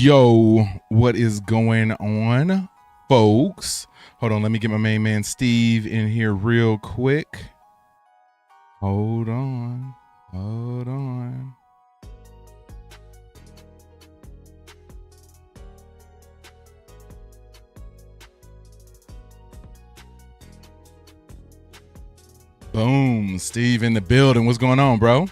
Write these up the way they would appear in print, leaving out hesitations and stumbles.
Yo, what is going on, folks? Hold on, let me get my main man Steve in here real quick. Hold on. Boom, Steve in the building. What's going on, bro?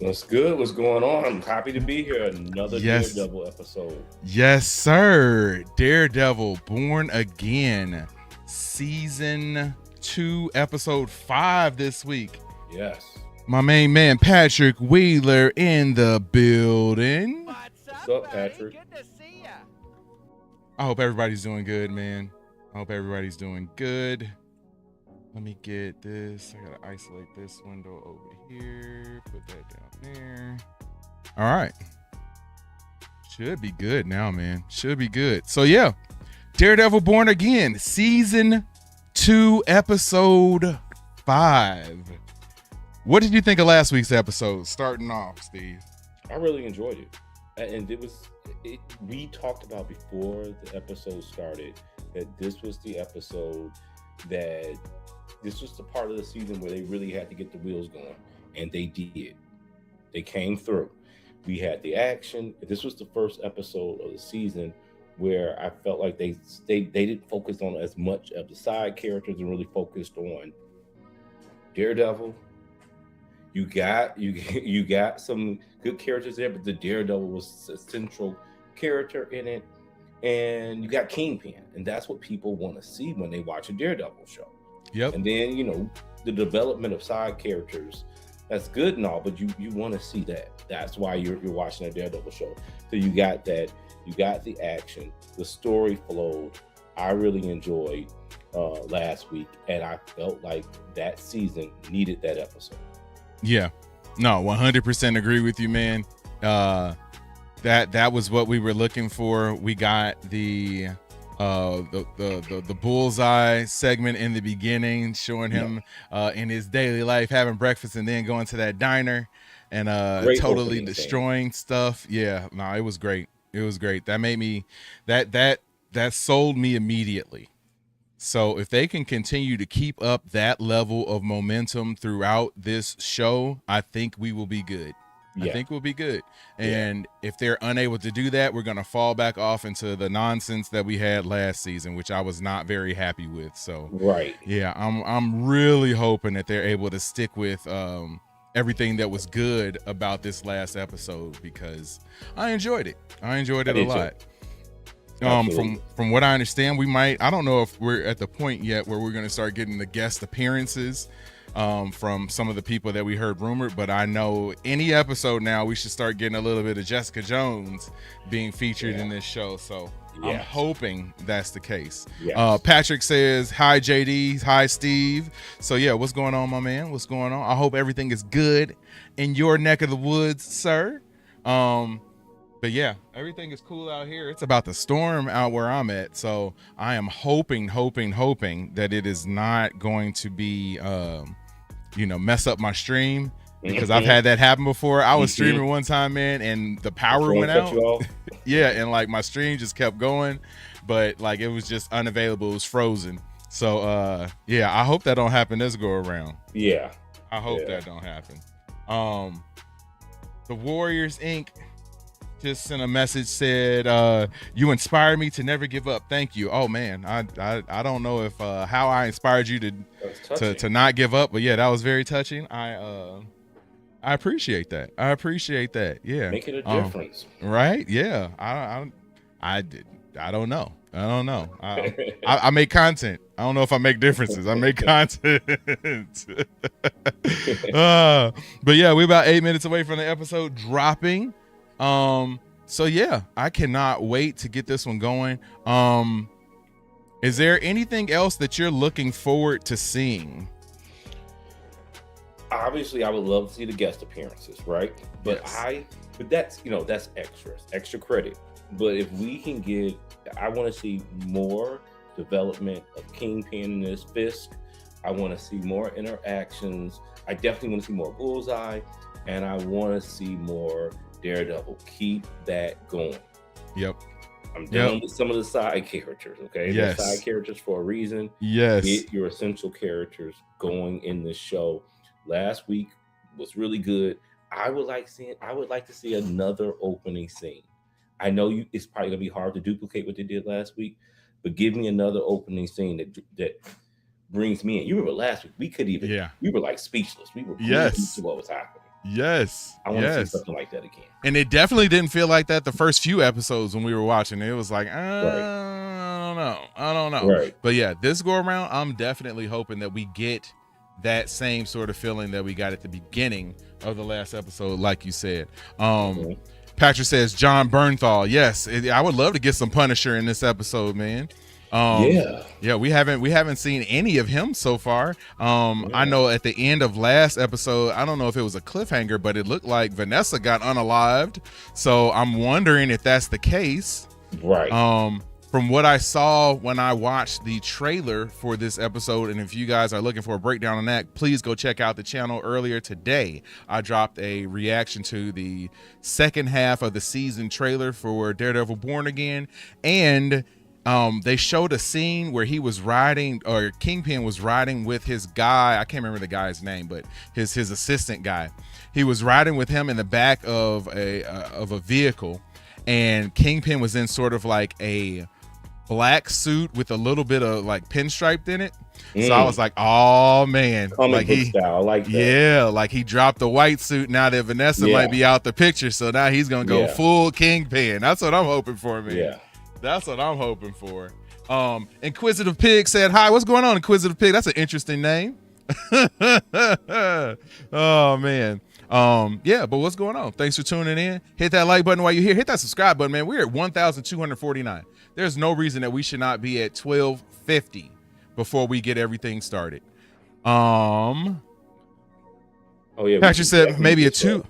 What's good? What's going on? I'm happy to be here. Another Daredevil episode. Yes, sir. Daredevil Born Again, Season 2, Episode 5 this week. Yes. My main man, Patrick Wheeler, in the building. What's up, Patrick? Good to see ya. I hope everybody's doing good, man. I hope everybody's doing good. Let me get this. I gotta isolate this window over here. Put that down there. All right. Should be good now, man. Should be good. So yeah, Daredevil Born Again, Season 2, Episode 5. What did you think of last week's episode? Starting off, Steve. I really enjoyed it. And we talked about before the episode started that this was the episode that this was the part of the season where they really had to get the wheels going, and they did. They came through. We had the action. This was the first episode of the season where I felt like they didn't focus on as much of the side characters and really focused on Daredevil. You got some good characters there, but the Daredevil was a central character in it, and you got Kingpin, and that's what people want to see when they watch a Daredevil show. Yep. And then, the development of side characters, that's good and all, but you want to see that. That's why you're watching a Daredevil show. So you got that, you got the action, the story flowed. I really enjoyed last week, and I felt like that season needed that episode. Yeah. No, 100% agree with you, man. That was what we were looking for. We got the bullseye segment in the beginning, showing him in his daily life having breakfast and then going to that diner and totally destroying stuff. Yeah, no, it was great. It was great. That made me that sold me immediately. So if they can continue to keep up that level of momentum throughout this show, I think we will be good. I think we'll be good. And if they're unable to do that, we're going to fall back off into the nonsense that we had last season, which I was not very happy with. So, yeah, I'm really hoping that they're able to stick with everything that was good about this last episode, because I enjoyed it. I enjoyed it a lot. From what I understand, I don't know if we're at the point yet where we're going to start getting the guest appearances from some of the people that we heard rumored, but I know any episode now we should start getting a little bit of Jessica Jones being featured in this show. So I'm hoping that's the case. Patrick says, hi JD, hi Steve. So yeah, what's going on, my man? What's going on? I hope everything is good in your neck of the woods, sir. But yeah, everything is cool out here. It's about to storm out where I'm at. So I am hoping that it is not going to be, mess up my stream, because I've had that happen before. I was streaming one time, man, and the power went out. Yeah, and like my stream just kept going, but like it was just unavailable. It was frozen. So I hope that don't happen this go around. Yeah. I hope that don't happen. The Warriors Inc. just sent a message, said, you inspired me to never give up. Thank you. Oh man, I don't know if how I inspired you to not give up, but yeah, that was very touching. I appreciate that. Yeah, making a difference, right? Yeah, I don't know. I make content. I don't know if I make differences. I make content. But yeah, we're about 8 minutes away from the episode dropping. So yeah, I cannot wait to get this one going. Is there anything else that you're looking forward to seeing? Obviously, I would love to see the guest appearances, right? But that's extra credit. But if we can get, I want to see more development of Kingpin in this Fisk. I want to see more interactions. I definitely want to see more Bullseye, and I want to see more Daredevil. Keep that going. Yep. I'm done with some of the side characters. Okay, they're side characters for a reason. Yes. Get your essential characters going in this show. Last week was really good. I would like to see another opening scene. I know it's probably gonna be hard to duplicate what they did last week, but give me another opening scene that brings me in. You remember last week we were like speechless. We were glued to what was happening. Yes. I want to see something like that again. And it definitely didn't feel like that the first few episodes when we were watching. It was like, I don't know. Right. But yeah, this go around, I'm definitely hoping that we get that same sort of feeling that we got at the beginning of the last episode, like you said. Patrick says John Bernthal. Yes, I would love to get some Punisher in this episode, man. Yeah, we haven't seen any of him so far. I know at the end of last episode, I don't know if it was a cliffhanger, but it looked like Vanessa got unalived. So I'm wondering if that's the case. Right. From what I saw when I watched the trailer for this episode, and if you guys are looking for a breakdown on that, please go check out the channel. Earlier today, I dropped a reaction to the second half of the season trailer for Daredevil Born Again, and they showed a scene where he was riding, or Kingpin was riding with his guy. I can't remember the guy's name, but his assistant guy. He was riding with him in the back of a vehicle, and Kingpin was in sort of like a black suit with a little bit of like pinstriped in it. So I was like, oh man, like style. I like that. Yeah, like he dropped the white suit now that Vanessa might be out the picture. So now he's gonna go full Kingpin. That's what I'm hoping for, man. Yeah. That's what I'm hoping for. Inquisitive Pig said, hi, what's going on, Inquisitive Pig? That's an interesting name. Oh, man. Yeah, but what's going on? Thanks for tuning in. Hit that like button while you're here. Hit that subscribe button, man. We're at 1,249. There's no reason that we should not be at 1,250 before we get everything started. Oh, yeah. Patrick said maybe a 2.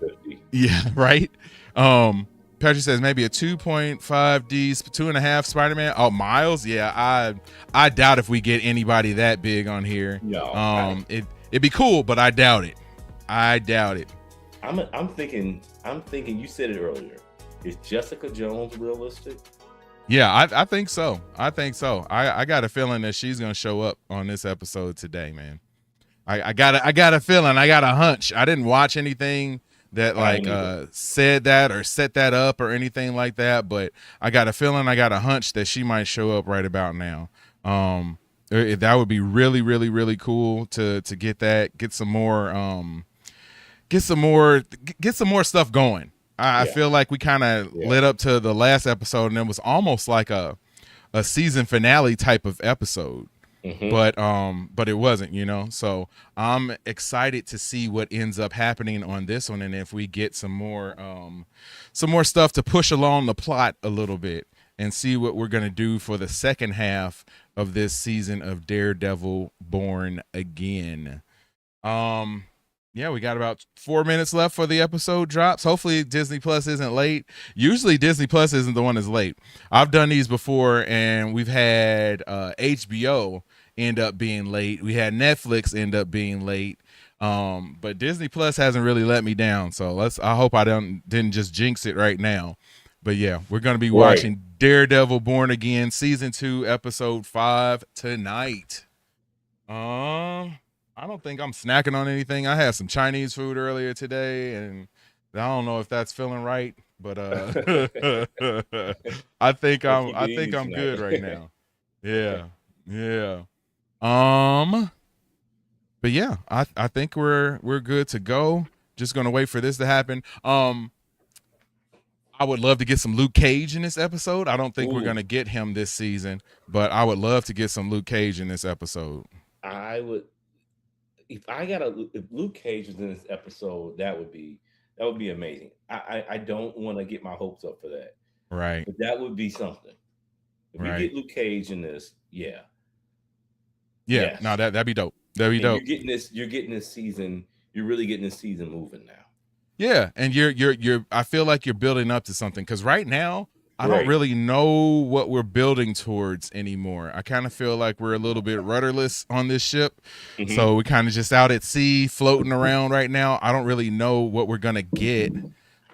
Yeah, right. Patrick says maybe a 2.5D, 2.5 Spider-Man. Oh, Miles? Yeah, I doubt if we get anybody that big on here. No. It'd be cool, but I doubt it. I'm thinking you said it earlier. Is Jessica Jones realistic? Yeah, I think so. I got a feeling that she's gonna show up on this episode today, man. I got a feeling. I got a hunch. I didn't watch anything that like said that or set that up or anything like that, but I got a feeling, I got a hunch that she might show up right about now. That would be really, really, really cool to get that, get some more stuff going. I feel like we kind of led up to the last episode and it was almost like a season finale type of episode. But it wasn't, so I'm excited to see what ends up happening on this one, and if we get some more stuff to push along the plot a little bit and see what we're gonna do for the second half of this season of Daredevil Born Again. Yeah, we got about 4 minutes left for the episode drops. Hopefully Disney Plus isn't late. Usually Disney Plus isn't the one that's late. I've done these before and we've had HBO end up being late. We had Netflix end up being late. But Disney Plus hasn't really let me down. So I hope I didn't just jinx it right now. But yeah, we're going to be watching Daredevil Born Again season 2 episode 5 tonight. I don't think I'm snacking on anything. I had some Chinese food earlier today, and I don't know if that's feeling right, but I think I'm good right now. Yeah. But yeah, I think we're good to go. Just gonna wait for this to happen. I would love to get some Luke Cage in this episode. I don't think we're gonna get him this season, but I would love to get some Luke Cage in this episode. I would. If Luke Cage was in this episode, that would be amazing. I don't want to get my hopes up for that. Right. But that would be something. If you get Luke Cage in this, no, that'd be dope. That'd be dope. You're getting this season. You're really getting this season moving now. Yeah, and you're. I feel like you're building up to something because right now I don't really know what we're building towards anymore. I kind of feel like we're a little bit rudderless on this ship. So we're kind of just out at sea floating around right now. I don't really know what we're going to get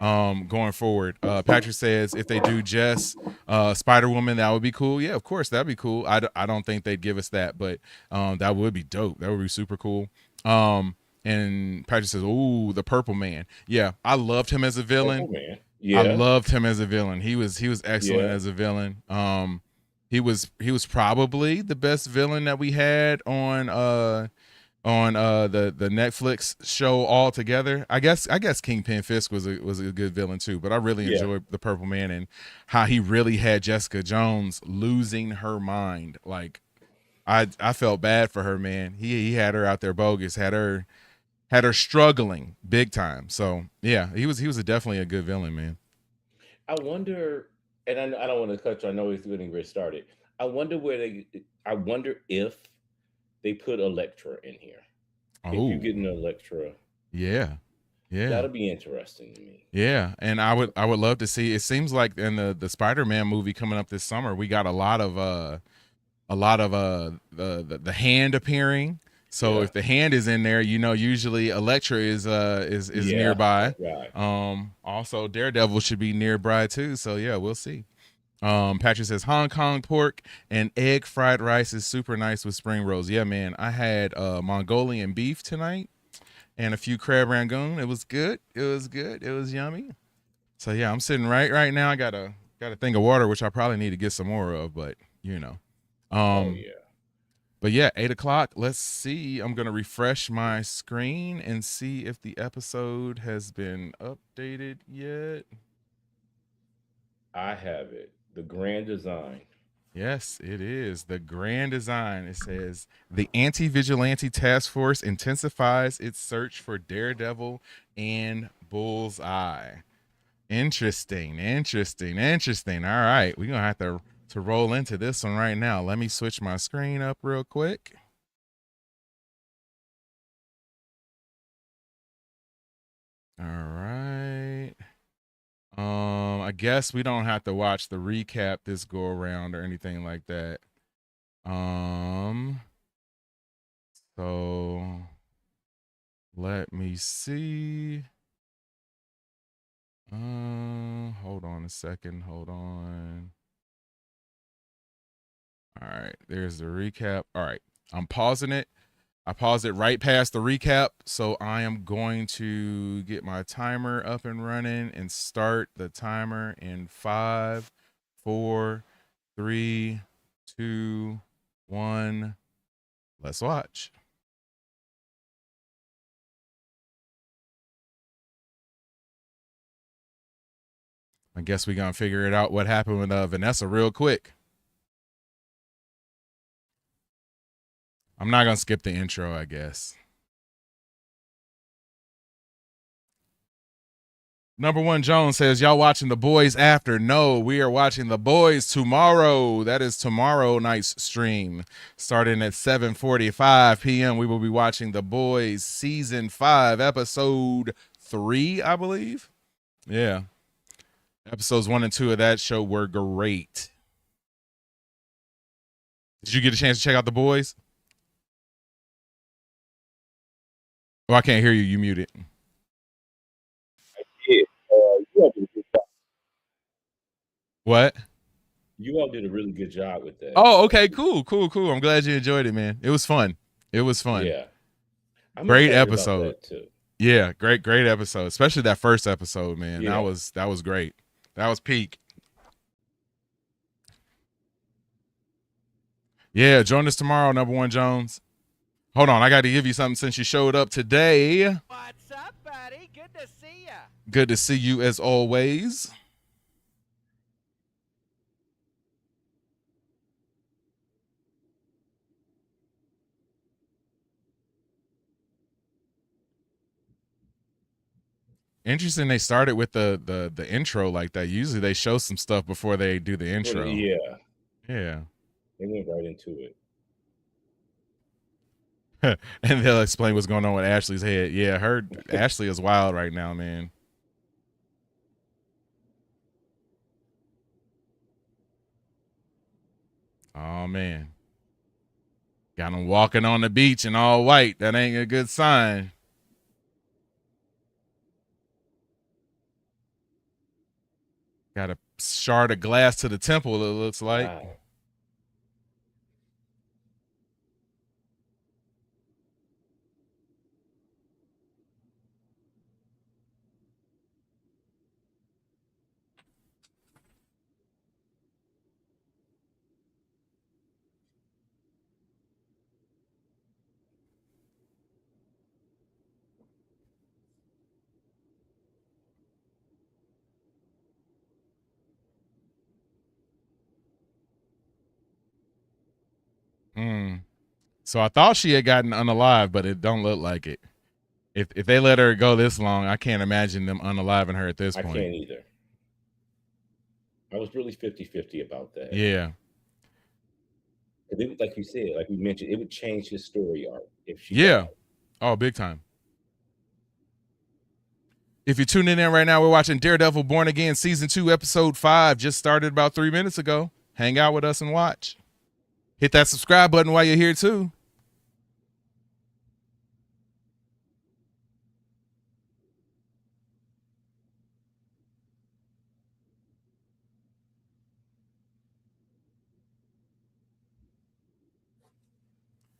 going forward. Patrick says if they do just Spider-Woman, that would be cool. Yeah, of course, that'd be cool. I don't think they'd give us that, but that would be dope. That would be super cool. And Patrick says, "Ooh, the Purple Man." Yeah, I loved him as a villain. Purple Man. I Yeah. loved him as a villain. He was excellent Yeah. as a villain. He was probably the best villain that we had on the Netflix show altogether. I guess Kingpin Fisk was a good villain too, but I really enjoyed the Purple Man and how he really had Jessica Jones losing her mind. Like I felt bad for her, man. He had her out there bogus, had her struggling big time. So yeah, he was definitely a good villain, man. I wonder, and I don't want to cut you. I know he's getting ready started. I wonder I wonder if they put Elektra in here. If you get an Elektra, yeah, that'll be interesting to me. Yeah, and I would love to see. It seems like in the Spider-Man movie coming up this summer, we got a lot of the hand appearing. So if the hand is in there, usually Elektra is nearby. Right. Also Daredevil should be nearby too. So yeah, we'll see. Patrick says Hong Kong pork and egg fried rice is super nice with spring rolls. Yeah, man. I had Mongolian beef tonight and a few crab rangoon. It was good. It was yummy. So yeah, I'm sitting right now. I got a thing of water, which I probably need to get some more of, but oh yeah. But yeah, 8:00. Let's see. I'm gonna refresh my screen and see if the episode has been updated yet. I have it. The grand design. Yes, it is. The grand design. It says the Anti-Vigilante Task Force intensifies its search for Daredevil and Bullseye. Interesting. All right. We're going to have to roll into this one right now. Let me switch my screen up real quick. All right. I guess we don't have to watch the recap this go around or anything like that. So let me see. Hold on a second. Hold on. All right, there's the recap. All right, I'm pausing it. I paused it right past the recap, so I am going to get my timer up and running and start the timer in 5, 4, 3, 2, 1. Let's watch. I guess we're going to figure it out what happened with Vanessa real quick. I'm not going to skip the intro, I guess. Number One Jones says, y'all watching The Boys after? No, we are watching The Boys tomorrow. That is tomorrow night's stream. Starting at 7:45 p.m., we will be watching The Boys Season 5, Episode 3, I believe. Yeah. Episodes 1 and 2 of that show were great. Did you get a chance to check out The Boys? Oh, I can't hear you. You muted. Yeah. You all did a good job. What? You all did a really good job with that. Oh, okay. Cool. I'm glad you enjoyed it, man. It was fun. Yeah. Great episode. Too. Yeah, great episode. Especially that first episode, man. Yeah. That was great. That was peak. Yeah, join us tomorrow, Number One Jones. Hold on, I got to give you something since you showed up today. What's up, buddy? Good to see you. Good to see you as always. Interesting. They started with the intro like that. Usually they show some stuff before they do the intro. Yeah. Yeah. They went right into it. And they'll explain what's going on with Ashley's head. Yeah, Ashley is wild right now, man. Oh man. Got him walking on the beach in all white. That ain't a good sign. Got a shard of glass to the temple, it looks like. Wow. So I thought she had gotten unalive, but it don't look like it. If they let her go this long, I can't imagine them unaliving her at this I point. can't either. I was really 50-50 about that. Yeah. It, like you said, like we mentioned, it would change his story arc if she Yeah. died. Oh, big time. If you're tuning in right now, we're watching Daredevil Born Again Season 2, Episode 5. Just started about 3 minutes ago. Hang out with us and watch. Hit that subscribe button while you're here, too.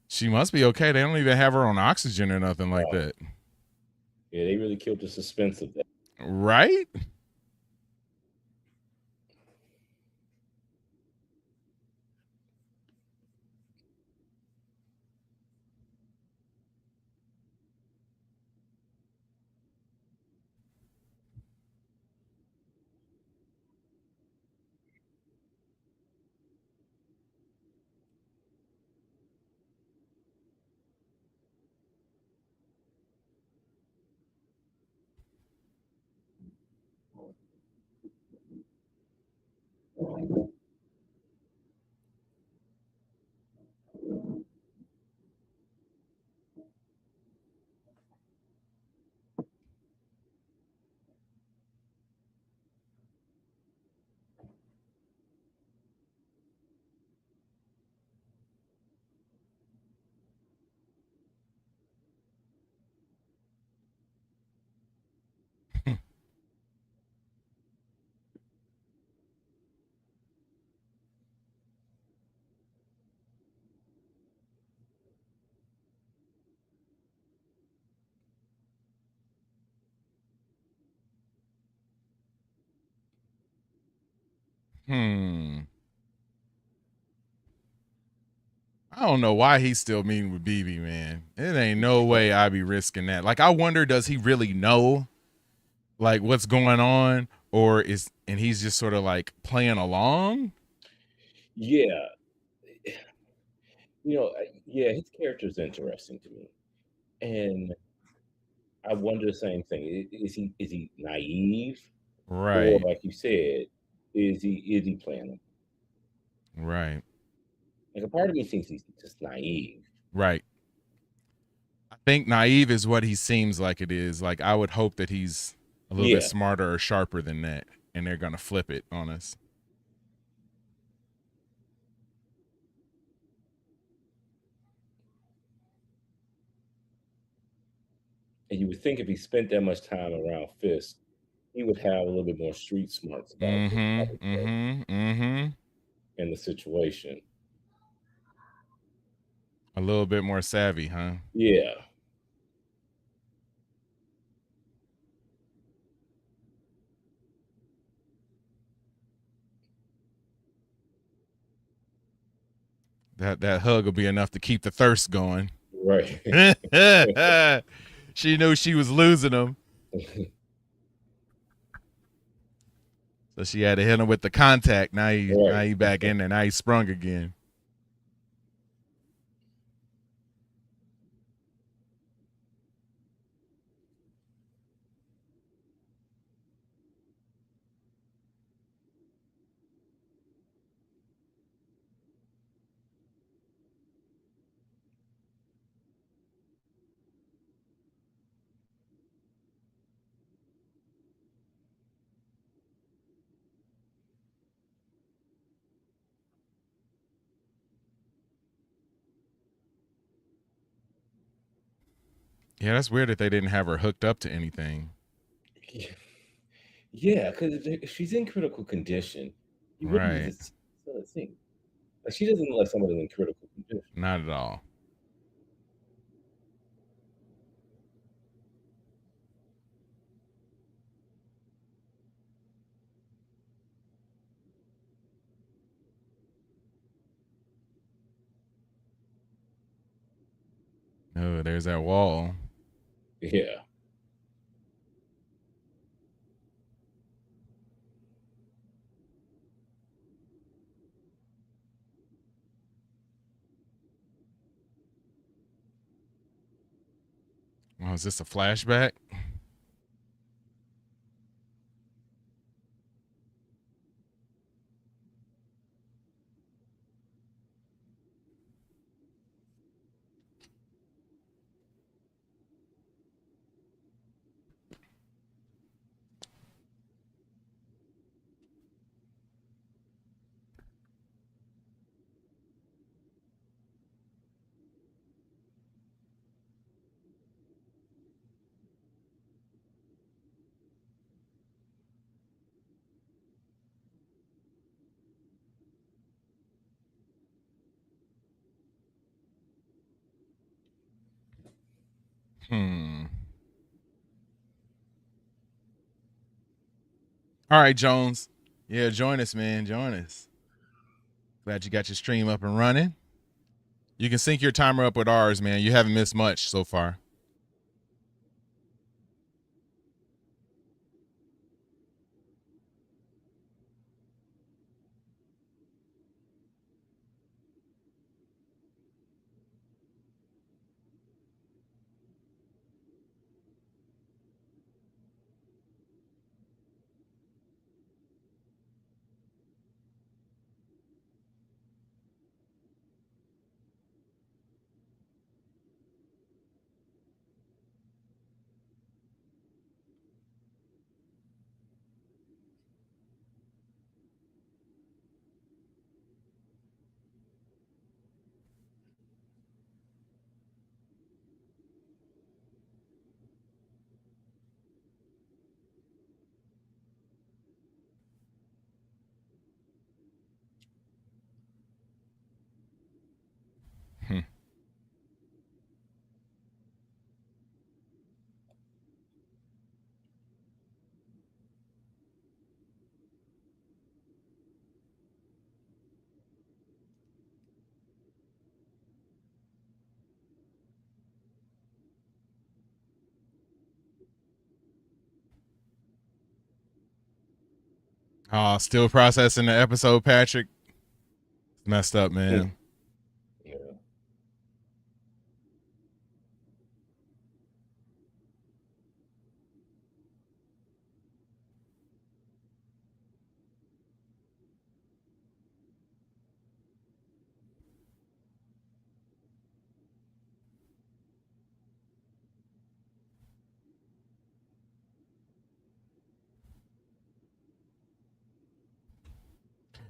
She must be okay. They don't even have her on oxygen or nothing like that. Yeah, they really killed the suspense of that. Right? I don't know why he's still meeting with BB, man. It ain't no way I'd be risking that. Like, I wonder, does he really know, like, what's going on, or and he's just sort of like playing along? Yeah, yeah, his character is interesting to me, and I wonder the same thing. Is he naive, or Right. like you said, is he playing them? Right. Like a part of me thinks he's just naive. Right. I think naive is what he seems like it is. Like, I would hope that he's a little bit smarter or sharper than that, and they're gonna flip it on us. And you would think if he spent that much time around Fisk, he would have a little bit more street smarts about Mm-hmm. in the situation. A little bit more savvy, huh? Yeah. That hug will be enough to keep the thirst going. Right. She knew she was losing him. So she had to hit him with the contact. Now he back in there. Now he sprung again. Yeah, that's weird that they didn't have her hooked up to anything. Yeah, because if she's in critical condition, you wouldn't Right. just sell a scene. Like, she doesn't look like somebody in critical condition. Not at all. Oh, there's that wall. Yeah. Oh, is this a flashback? All right, Jones. Yeah, join us, man. Join us. Glad you got your stream up and running. You can sync your timer up with ours, man. You haven't missed much so far. Still processing the episode, Patrick. Messed up, man. Yeah.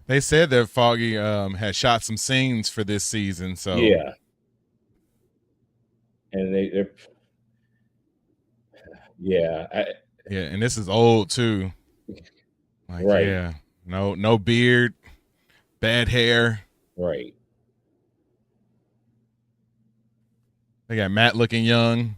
They said that Foggy had shot some scenes for this season, so Yeah. And they're yeah. Yeah, and this is old too. Like, Right. yeah, no beard, bad hair. Right. They got Matt looking young.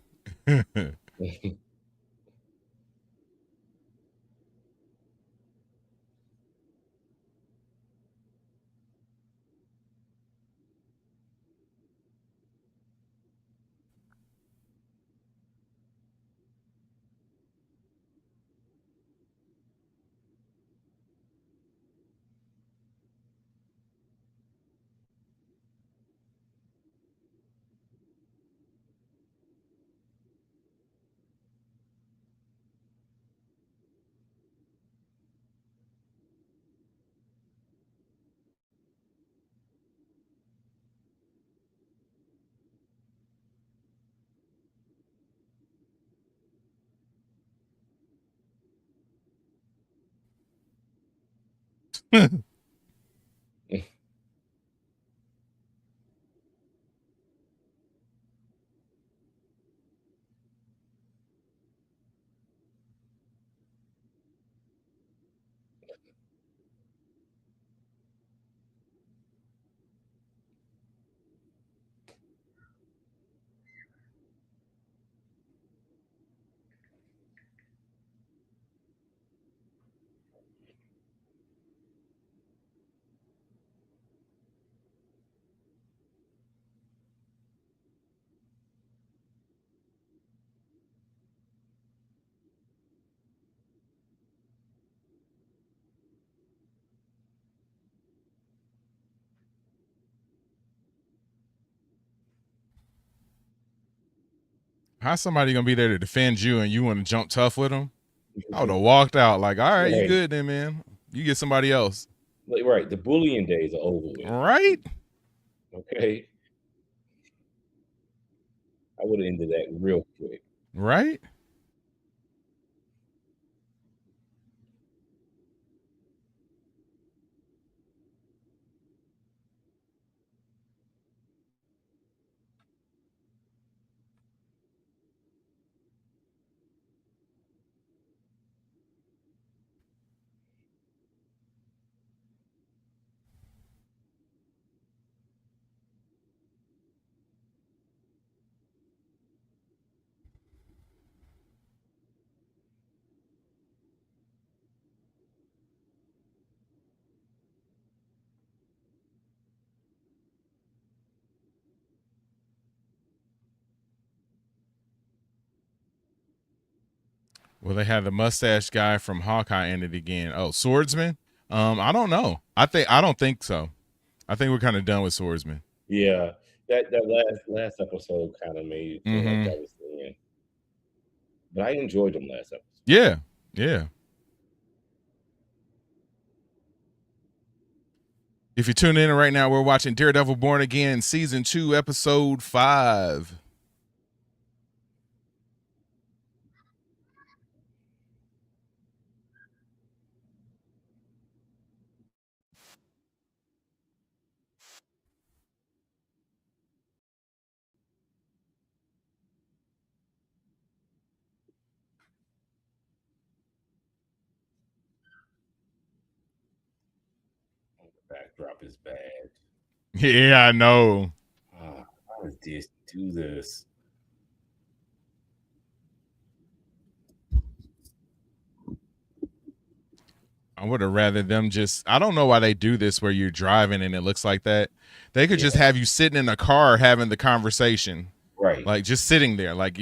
How's somebody gonna be there to defend you and you want to jump tough with them? I would have walked out like, all right, you good then, man. You get somebody else. Right. The bullying days are over with. Right. Okay. I would have ended that real quick. Right. Well, they had the mustache guy from Hawkeye in it again. Oh, Swordsman? I don't know. I don't think so. I think we're kind of done with Swordsman. Yeah, that last episode kind of made it feel like that was the end. But I enjoyed them last episode. Yeah, yeah. If you're tuning in right now, we're watching Daredevil Born Again, Season 2, Episode 5. The backdrop is bad. Yeah, I know. How does this do this? I would have rather them just, I don't know why they do this where you're driving and it looks like that. They could just have you sitting in a car having the conversation. Right. Like just sitting there. Like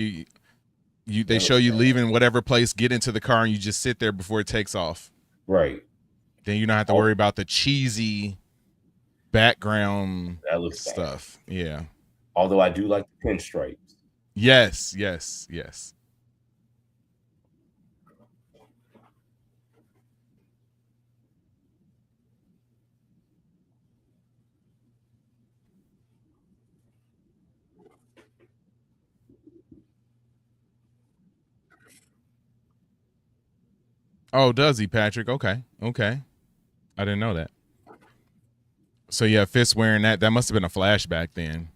they show you leaving whatever place, get into the car and you just sit there before it takes off. Right. Then you don't have to worry about the cheesy background that looks stuff. Bad. Yeah. Although I do like the pinstripes. Yes. Oh, does he, Patrick? Okay. I didn't know that. So yeah, Fisk wearing that. That must have been a flashback then.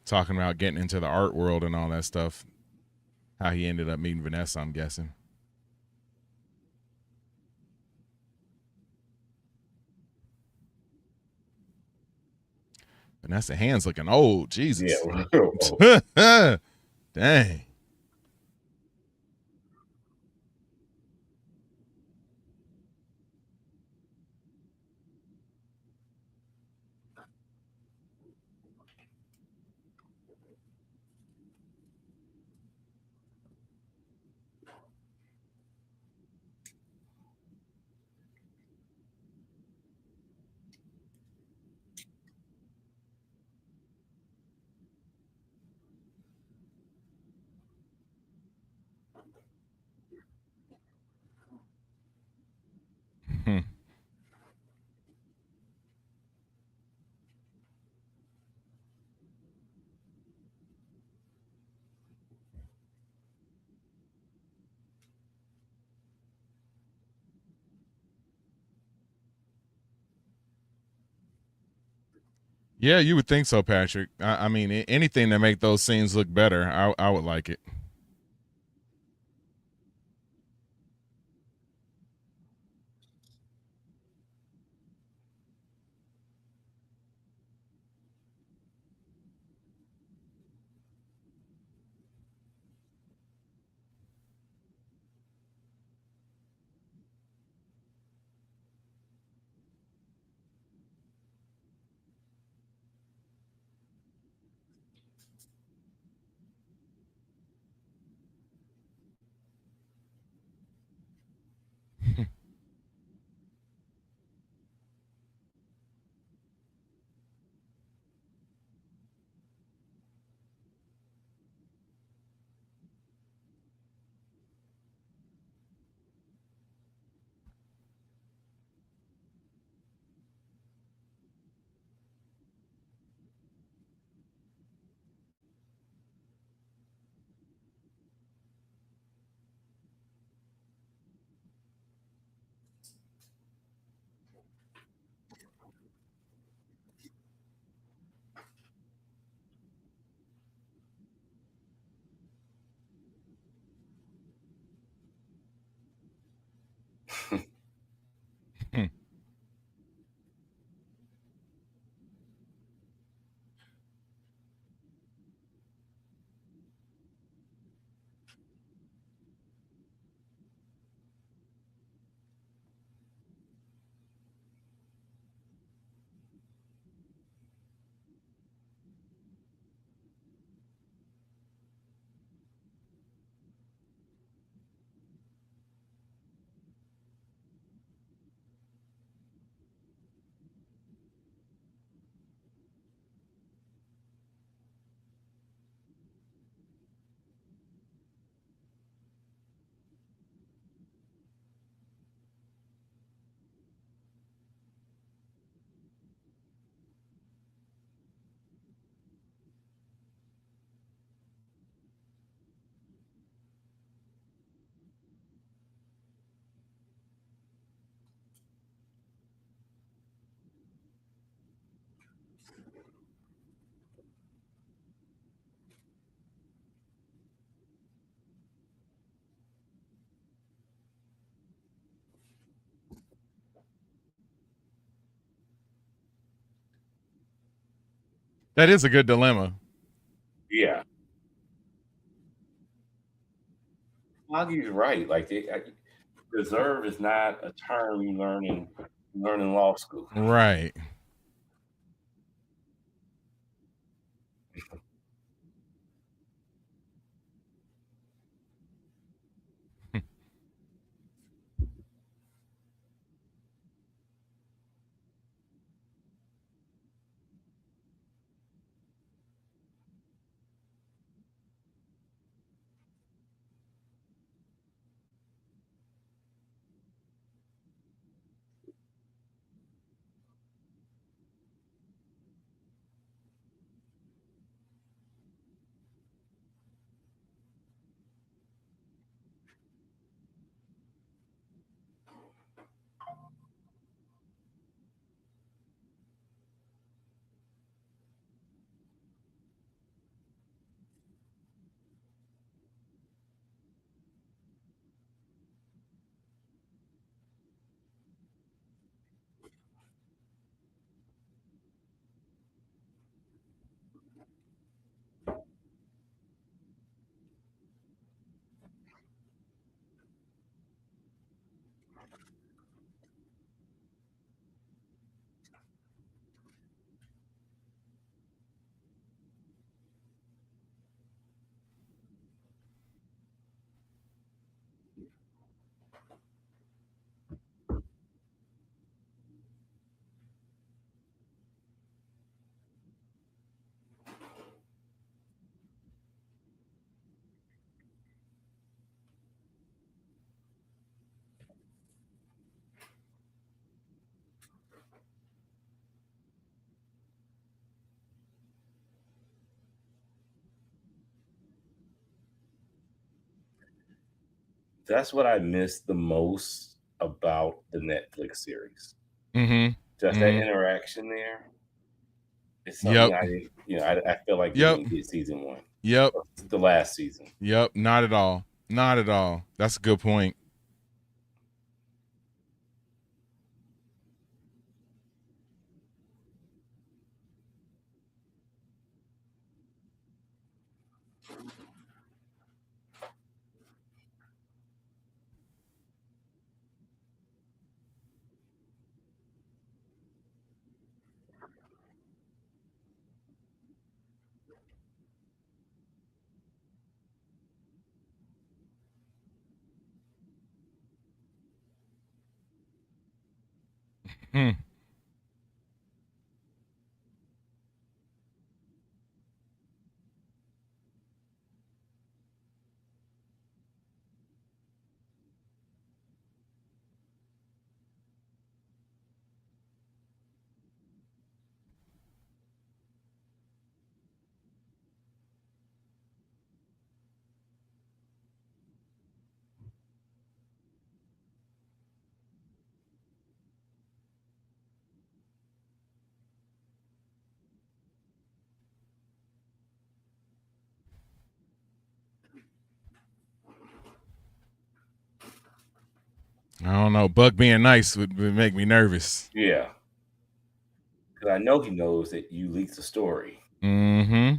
Talking about getting into the art world and all that stuff. How he ended up meeting Vanessa, I'm guessing. Vanessa hands looking old. Jesus. Yeah, real old. Dang. Yeah, you would think so, Patrick. I mean, anything to make those scenes look better, I would like it. That is a good dilemma. Yeah. Foggy's right. Like deserve is not a term you learn in law school. Right. That's what I miss the most about the Netflix series. Mm-hmm. Just that Mm-hmm. interaction there. It's something Yep. I didn't, I feel like we Yep. didn't get season one. Yep. The last season. Yep. Not at all. Not at all. That's a good point. Hmm. I don't know. Buck being nice would make me nervous. Yeah. Because I know he knows that you leaked the story. Mm-hmm.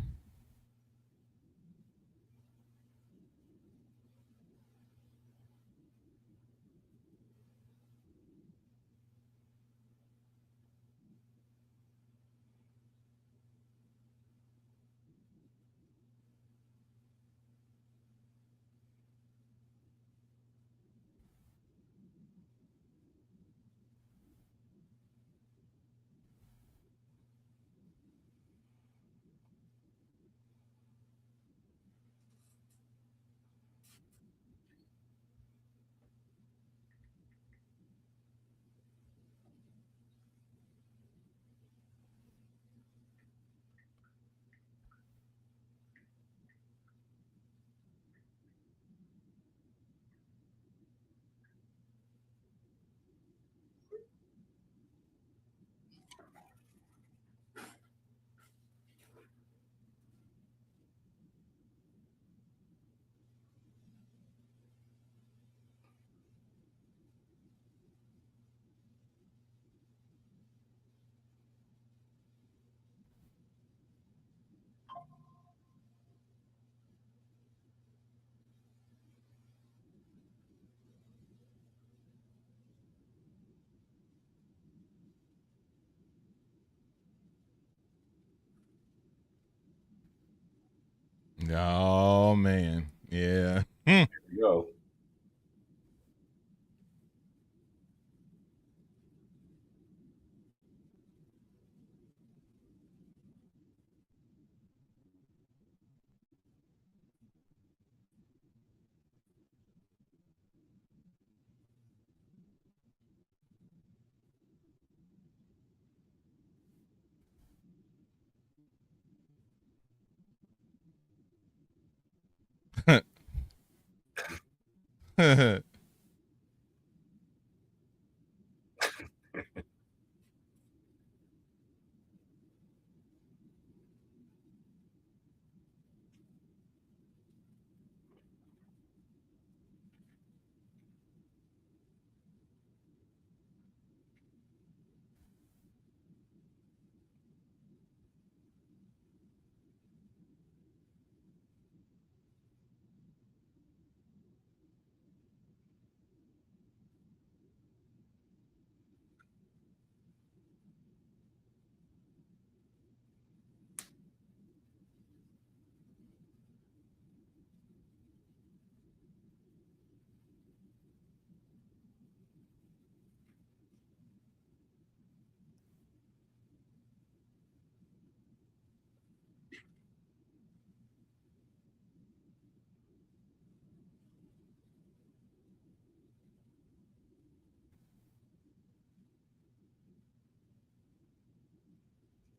Oh man, yeah. Yo,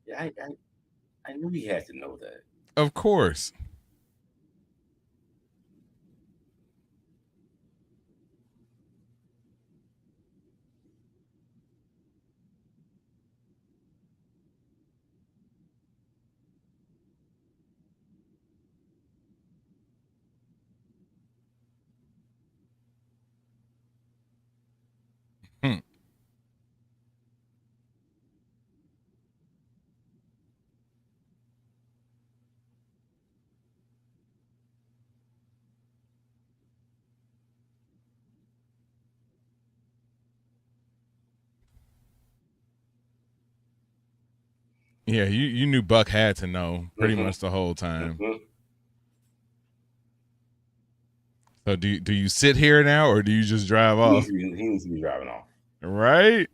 yeah, I knew he had to know that. Of course. Hmm. Yeah, you knew Buck had to know pretty Mm-hmm. much the whole time. Mm-hmm. So do you sit here now or do you just drive off? He needs to be driving off, Right?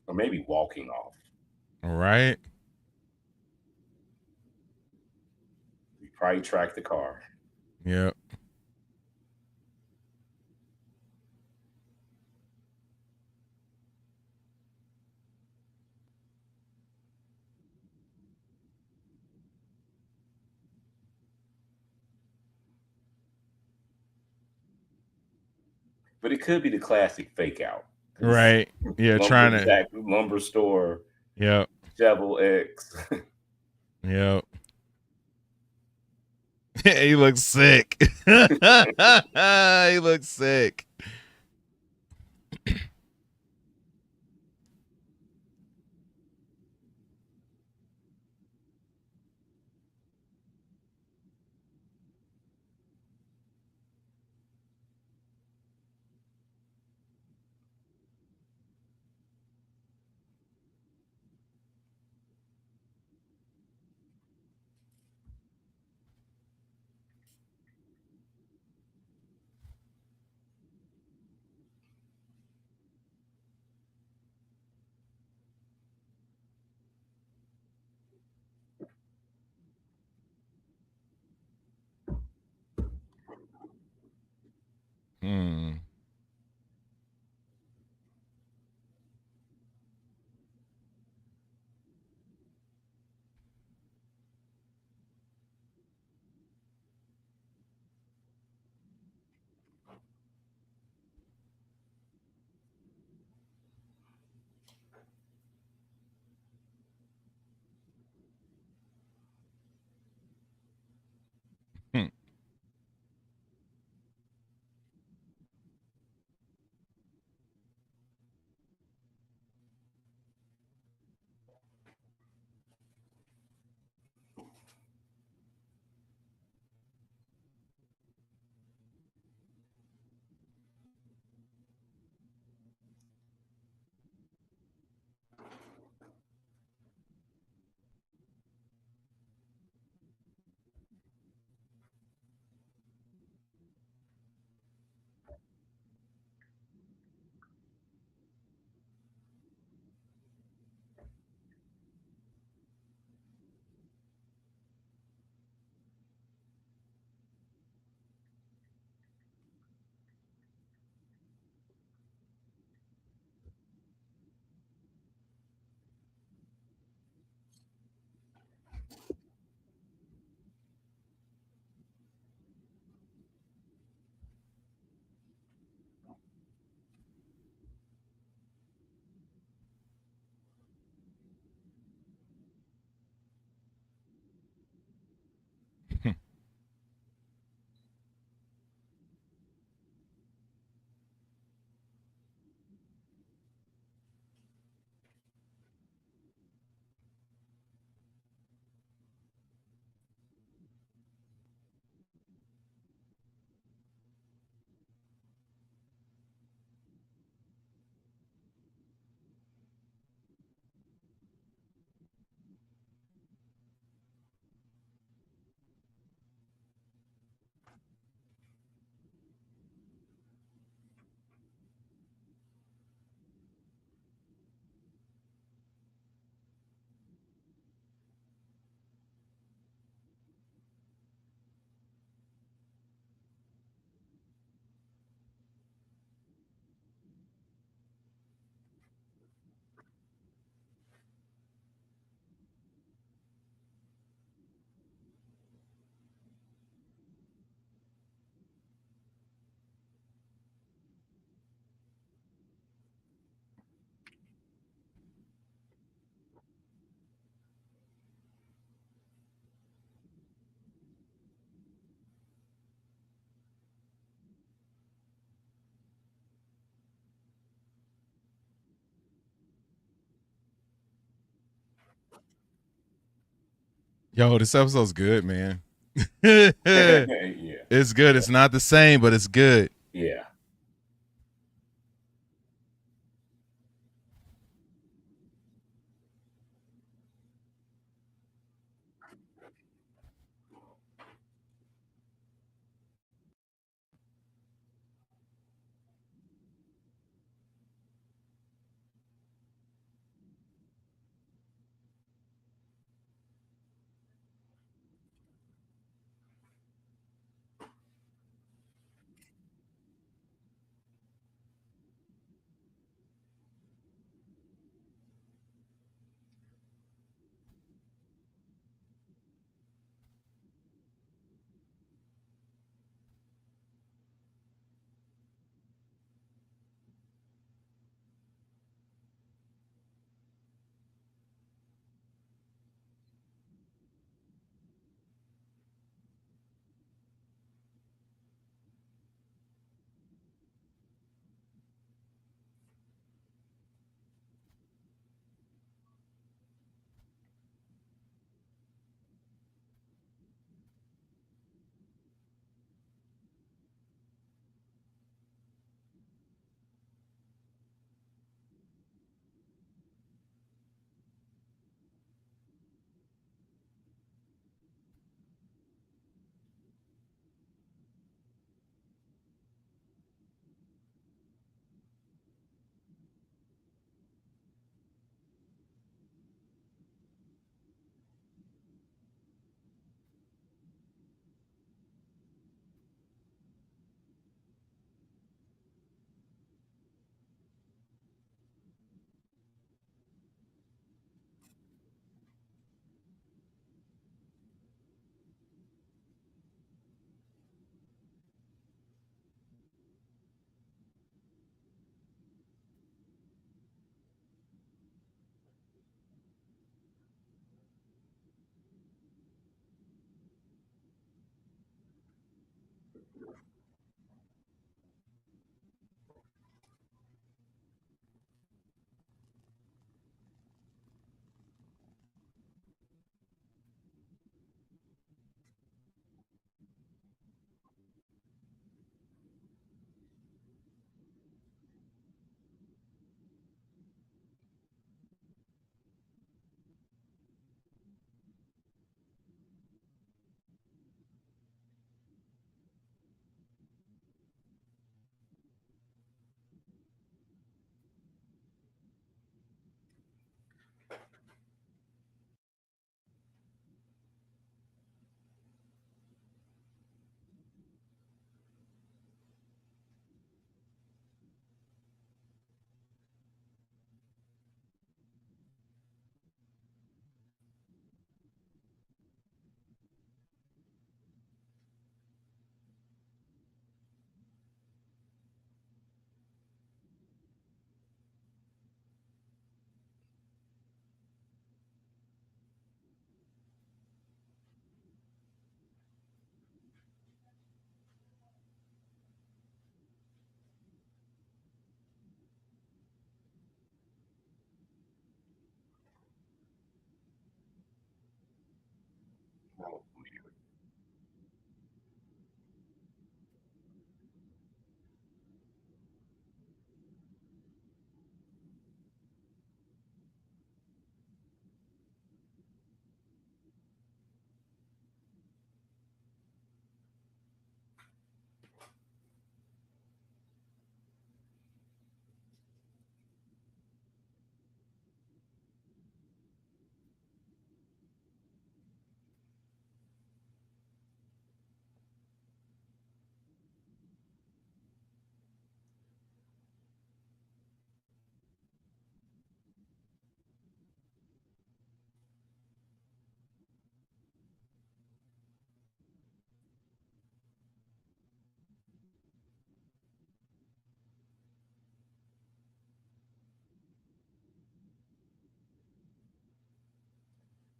or maybe walking off. Right? He probably tracked the car. Yep. But it could be the classic fake out. Right. Yeah, trying to Lumber store, Yep. Shovel X. Yep. He looks sick. He looks sick. Hmm. Hmm. Yo, this episode's good, man. Yeah, It's good. It's not the same, but it's good. yeah.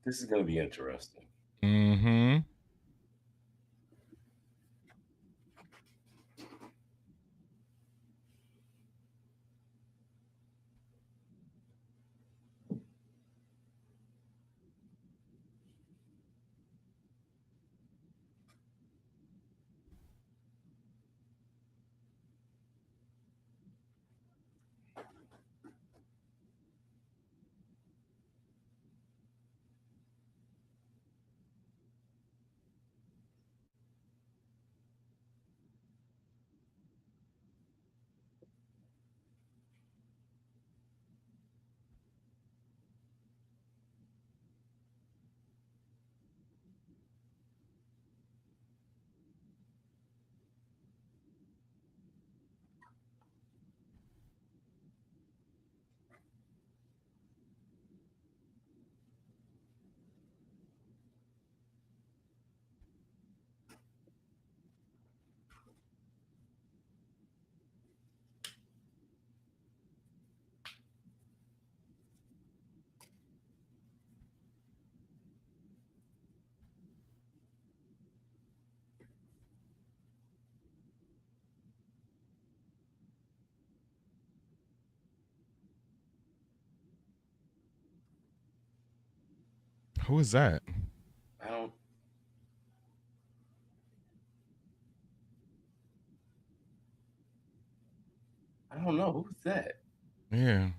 This is going to be interesting. Mm-hmm. Who is that? I don't. I don't know who's that. Yeah.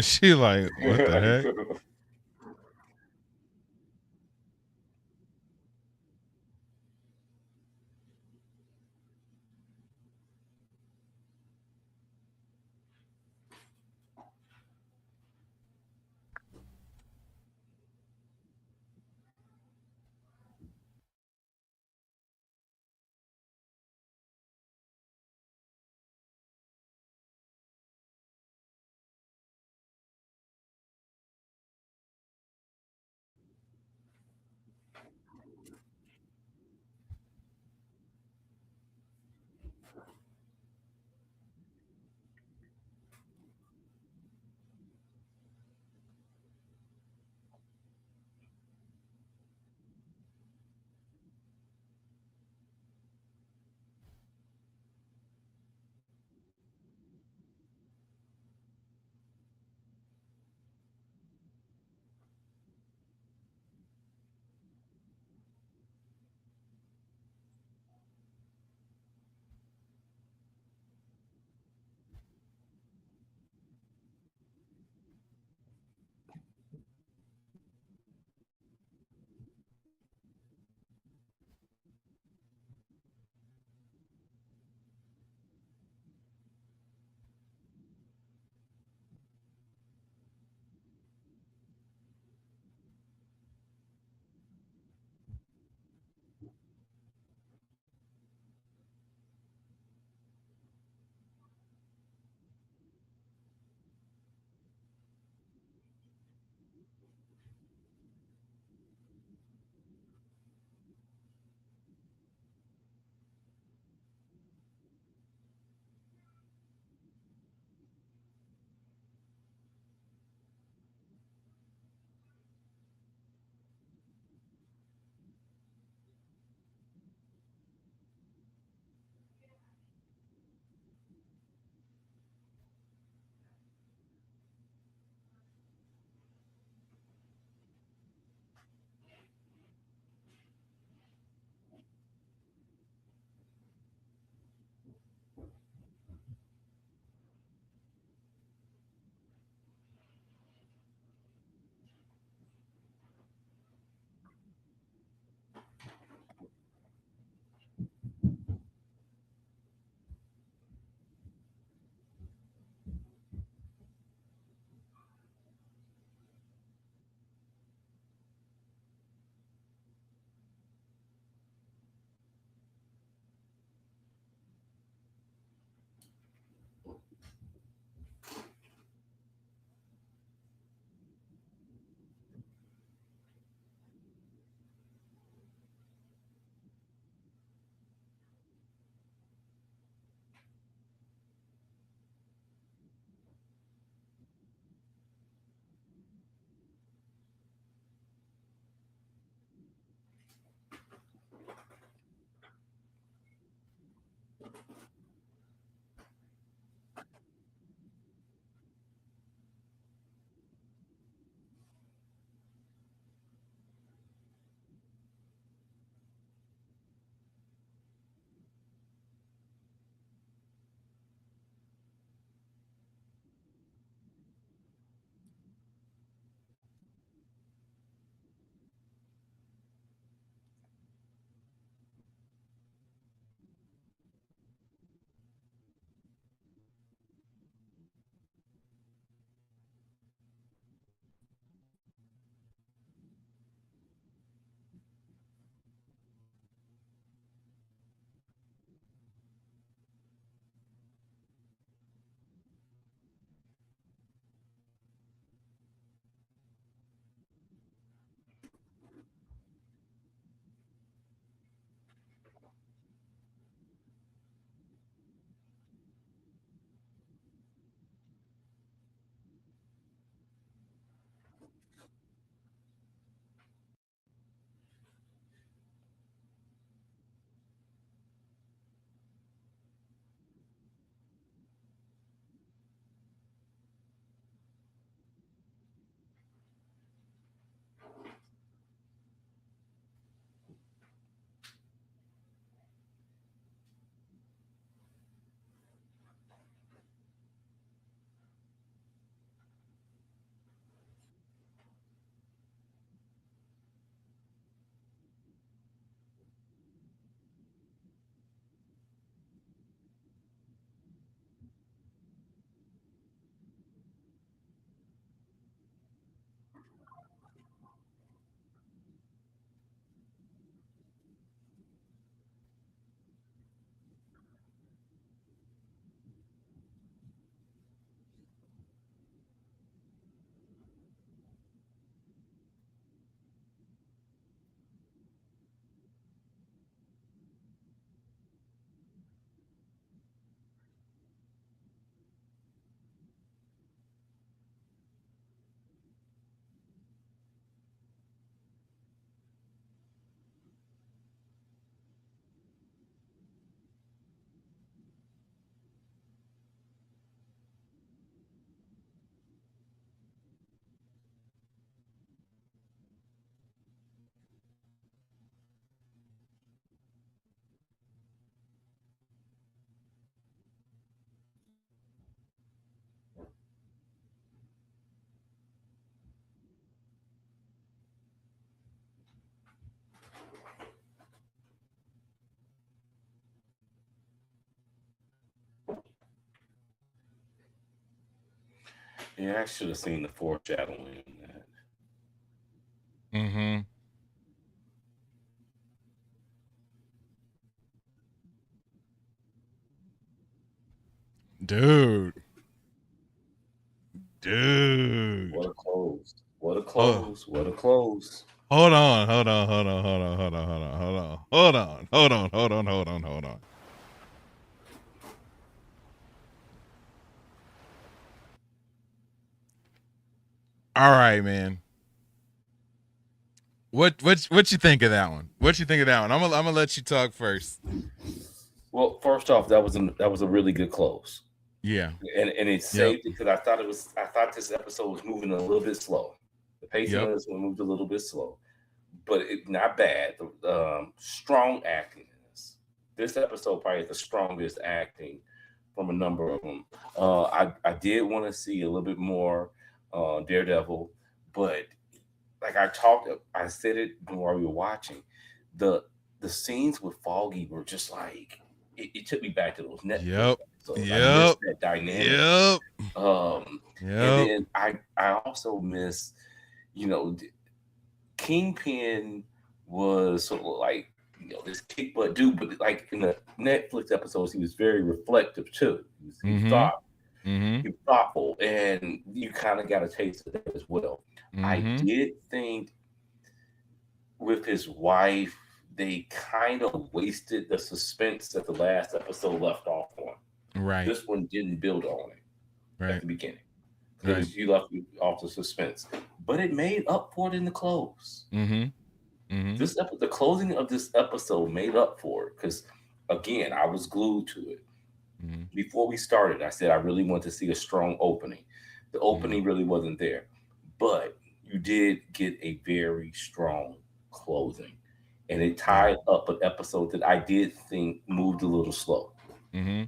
She like, what the heck? Yeah, I should have seen the foreshadowing in that. Mm-hmm. Dude. What a close. What a Oh, close. What a close. hold on. All right, man. What you think of that one? What you think of that one? I'm gonna let you talk first. Well, first off, that was a really good close. Yeah. And it Yep. saved it because I thought this episode was moving a little bit slow. The pacing Yep. of this one moved a little bit slow, but not bad. Strong acting in this. This episode probably is the strongest acting from a number of them. I did want to see a little bit more Daredevil, but like I said it while we were watching. The the scenes with Foggy were just like it took me back to those Netflix Yep. episodes. I missed Yep. that dynamic. Yep. And Yep. then I also miss, you know, Kingpin was sort of like this kick butt dude, but like in the Netflix episodes, he was very reflective too. He Mm-hmm. thought Mm-hmm. he was thoughtful, and you kind of got a taste of that as well. I Mm-hmm. did think with his wife, they kind of wasted the suspense that the last episode left off on. Right. This one didn't build on it at Right. the beginning Right. because you left me off the suspense, but it made up for it in the close. Mm-hmm. Mm-hmm. The closing of this episode made up for it because, again, I was glued to it. Mm-hmm. Before we started, I said I really want to see a strong opening. The opening really wasn't there, but you did get a very strong closing, and it tied up an episode that I did think moved a little slow. Mm-hmm.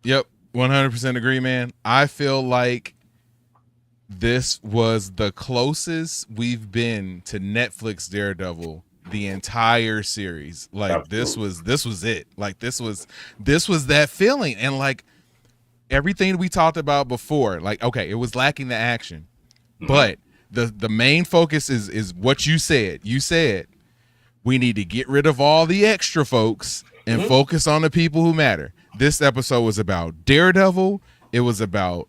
Yep. 100% agree, man. I feel like this was the closest we've been to Netflix Daredevil the entire series. Like Absolutely. this was it. Like this was that feeling. And like everything we talked about before, like okay, it was lacking the action. Mhm. But the main focus is what you said. You said we need to get rid of all the extra folks and focus on the people who matter. This episode was about Daredevil. It was about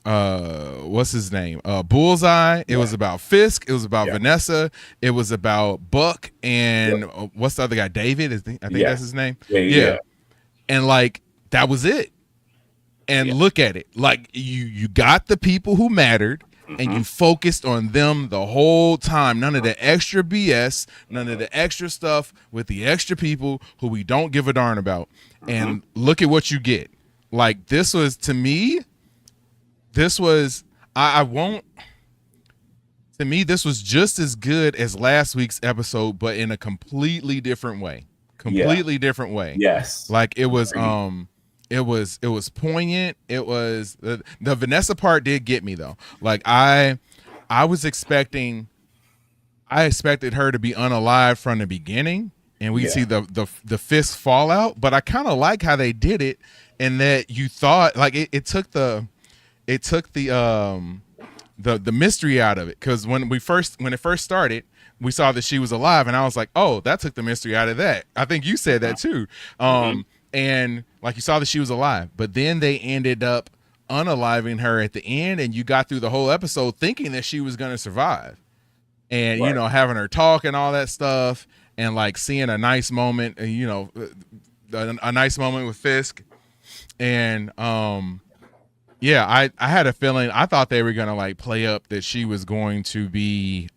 what's his name? Bullseye. It was about Fisk. It was about Vanessa. It was about Buck and what's the other guy? David. I think that's his name. Yeah. And like that was it. And look at it. Like you got the people who mattered. And you focused on them the whole time. None of the extra BS, none of the extra stuff with the extra people who we don't give a darn about. And look at what you get. Like this was, to me, this was, I won't, to me, this was just as good as last week's episode, but in a completely different way. Completely different way. Yes. Like it was, it was poignant. It was the Vanessa part did get me though. Like I expected her to be unalive from the beginning, and we see the Fisk fallout. But I kind of like how they did it, and that you thought like it took the mystery out of it, because when it first started, we saw that she was alive, and I was like, oh, that took the mystery out of that. I think you said that too. And like you saw that she was alive, but then they ended up unaliving her at the end, and you got through the whole episode thinking that she was going to survive, and you know, having her talk and all that stuff, and like seeing a nice moment, you know, a nice moment with Fisk, and yeah, I had a feeling, I thought they were gonna like play up that she was going to be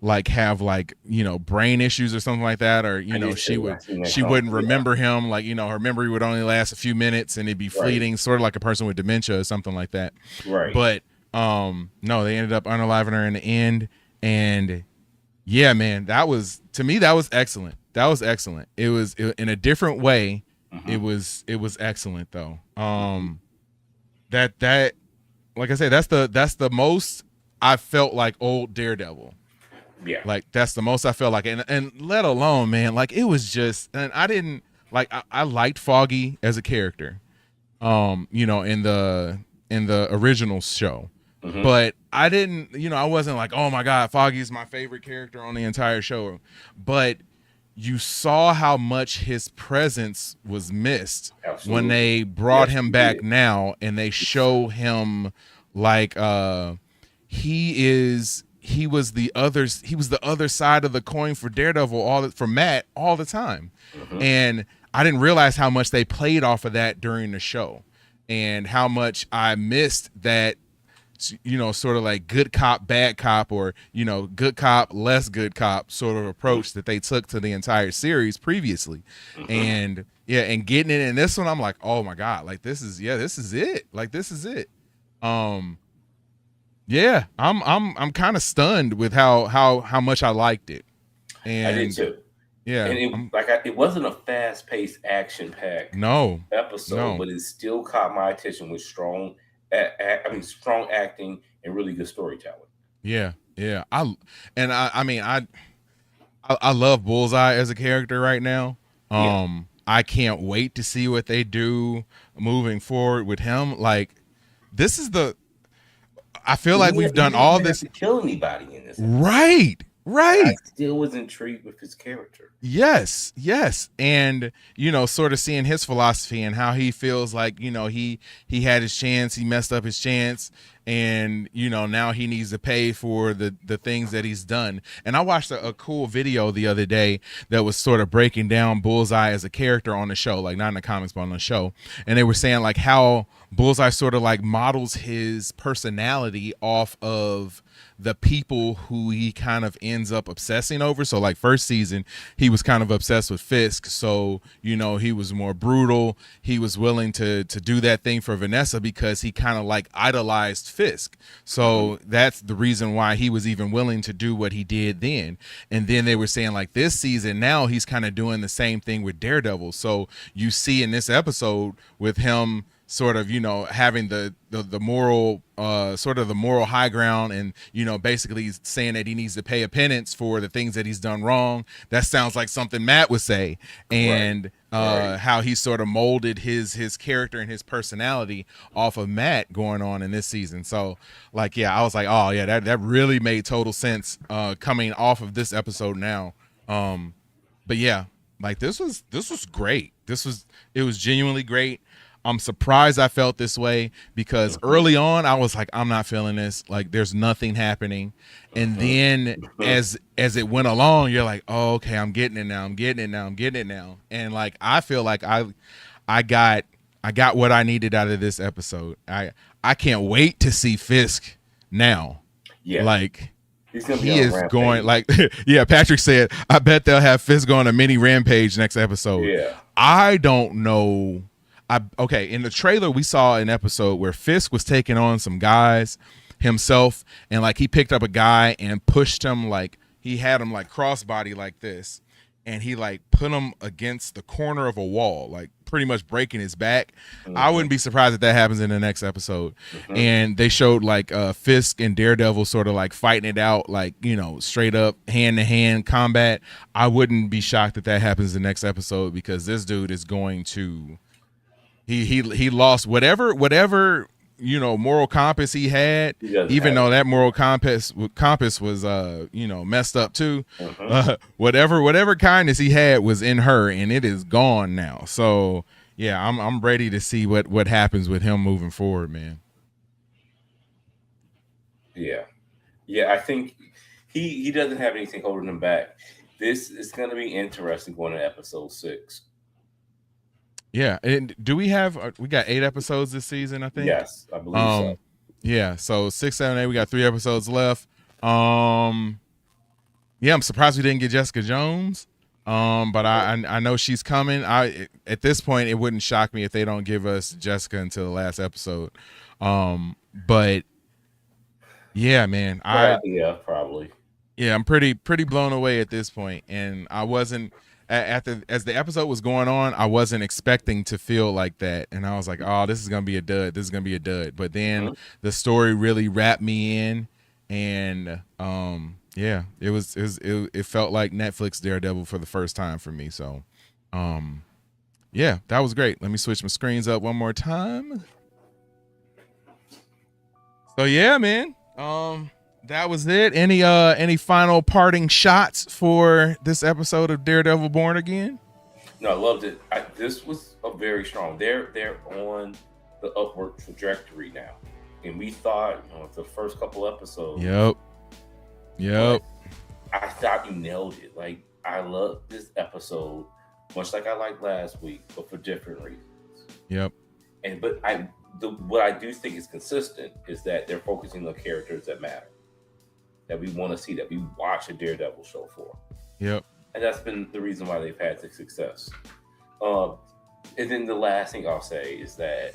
like have like, you know, brain issues or something like that, or you know, she wouldn't remember him, like, you know, her memory would only last a few minutes and it'd be fleeting, sort of like a person with dementia or something like that. But no, they ended up unaliving her in the end, and yeah, man, that was, to me, that was excellent. That was excellent. It was in a different way. It was excellent though. That like I said, that's the most I felt like old Daredevil. Yeah. Like that's the most I felt like, and let alone, man, like it was just, and I didn't like, I liked Foggy as a character. You know, in the in the original show. Mm-hmm. But I didn't, I wasn't like, oh my God, Foggy's my favorite character on the entire show. But you saw how much his presence was missed. Absolutely. When they brought him back now, and they show him like he was the other side of the coin for Daredevil, for Matt all the time. Mm-hmm. And I didn't realize how much they played off of that during the show, and how much I missed that, sort of like good cop, bad cop, or, good cop, less good cop sort of approach that they took to the entire series previously. Mm-hmm. And getting it in this one, I'm like, oh my God, like this is it. Like, this is it. I'm kind of stunned with how much I liked it. And I did too. Yeah. And it wasn't a fast-paced, action-packed episode, but it still caught my attention with strong acting and really good storytelling. Yeah. I love Bullseye as a character right now. I can't wait to see what they do moving forward with him. Like, I feel like we've done all this. To kill anybody in this episode. Right. I still was intrigued with his character. Yes. And, sort of seeing his philosophy and how he feels like, he had his chance, he messed up his chance, and, now he needs to pay for the things that he's done. And I watched a cool video the other day that was sort of breaking down Bullseye as a character on the show, like not in the comics, but on the show. And they were saying like how Bullseye sort of like models his personality off of the people who he kind of ends up obsessing over. So like first season, he was kind of obsessed with Fisk. So, he was more brutal. He was willing to do that thing for Vanessa because he kind of like idolized Fisk. So that's the reason why he was even willing to do what he did then. And then they were saying like this season, now he's kind of doing the same thing with Daredevil. So you see in this episode with him sort of, having the moral, sort of the moral high ground, and, basically saying that he needs to pay a penance for the things that he's done wrong. That sounds like something Matt would say. And how he sort of molded his character and his personality off of Matt going on in this season. So like, I was like, oh yeah, that really made total sense coming off of this episode now. But yeah, like this was great. It was genuinely great. I'm surprised I felt this way because early on I was like, I'm not feeling this. Like, there's nothing happening. And then as it went along, you're like, oh, okay, I'm getting it now. And like, I feel like I got what I needed out of this episode. I can't wait to see Fisk now. Yeah. Like, he is going like, Patrick said, I bet they'll have Fisk go on a mini rampage next episode. Yeah. I don't know. In the trailer, we saw an episode where Fisk was taking on some guys himself, and like he picked up a guy and pushed him, like he had him like crossbody like this, and he like put him against the corner of a wall, like pretty much breaking his back. Mm-hmm. I wouldn't be surprised if that happens in the next episode. Mm-hmm. And they showed like Fisk and Daredevil sort of like fighting it out, like, straight up hand-to-hand combat. I wouldn't be shocked if that happens in the next episode, because this dude is going to... He lost whatever moral compass he had, even though that moral compass was messed up too. Whatever kindness he had was in her, and it is gone now. So yeah, I'm ready to see what happens with him moving forward, man. Yeah, I think he doesn't have anything holding him back. This is going to be interesting going to episode 6. Yeah, and do we got 8 episodes this season, I think? Yes, I believe so. Yeah, so 6, 7, 8, we got 3 episodes left. I'm surprised we didn't get Jessica Jones. But I know she's coming. At this point, it wouldn't shock me if they don't give us Jessica until the last episode. But yeah, man, probably. Yeah, I'm pretty blown away at this point, and I wasn't. As the episode was going on, I wasn't expecting to feel like that, and I was like, "Oh, this is gonna be a dud. This is gonna be a dud." But then the story really wrapped me in, and it felt like Netflix Daredevil for the first time for me. So, that was great. Let me switch my screens up one more time. So yeah, man. That was it. Any final parting shots for this episode of Daredevil Born Again? No, I loved it. This was a very strong. They're on the upward trajectory now, and we thought the first couple episodes. Yep. I thought you nailed it. Like, I love this episode, much like I liked last week, but for different reasons. Yep. What I do think is consistent is that they're focusing on characters that matter, that we want to see, that we watch a Daredevil show for. Yep. And that's been the reason why they've had the success. And then the last thing I'll say is that